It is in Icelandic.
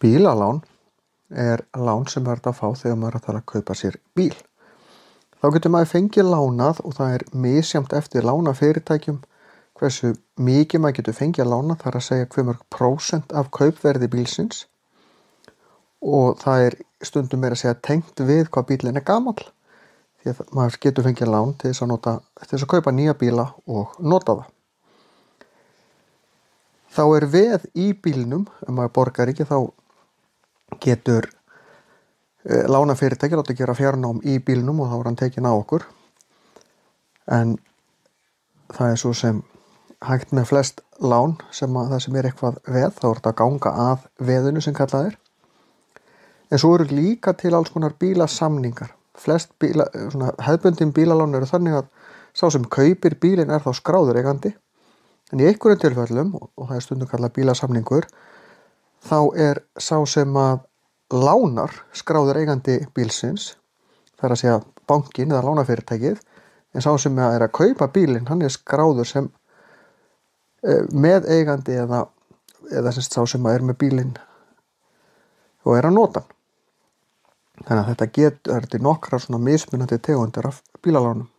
Bílalán lán sem hægt að fá þegar maður ætlar að kaupa sér bíl. Þá getur maður fengið lánað og það misjafnt eftir lánafyrirtækjum hversu mikið maður getur fengið lánað, það að segja hve mörg prósent af kaupverði bílsins, og það stundum meira að segja tengt við hvað bílinn gamall, því að maður getur fengið lán til þess að kaupa nýja bíla og nota það. Þá veð í bílnum, ef maður borgar ekki, þá getur lánafyrirtæki látið gera fjárnám í bílnum og þá hann tekinn á okkur. En það svo sem hægt með flest lán það sem eitthvað veð, þá þetta að ganga að veðinu sem kallað En svo líka til alls konar bílasamningar. Flest hefðbundin bílalán eru þannig að sá sem kaupir bílinn þá skráður eigandi. En í einhverjum tilfellum, og það stundum kallað bílasamningur, þá sá sem að lánar skráður eigandi bílsins, það að segja bankinn eða lánafyrirtækið, en sá sem að kaupa bílinn, hann skráður sem með eigandi eða sá sem að með bílinn og að nota hann. Þannig að þetta getur nokkrar svona mismunandi tegundir af bílalánum.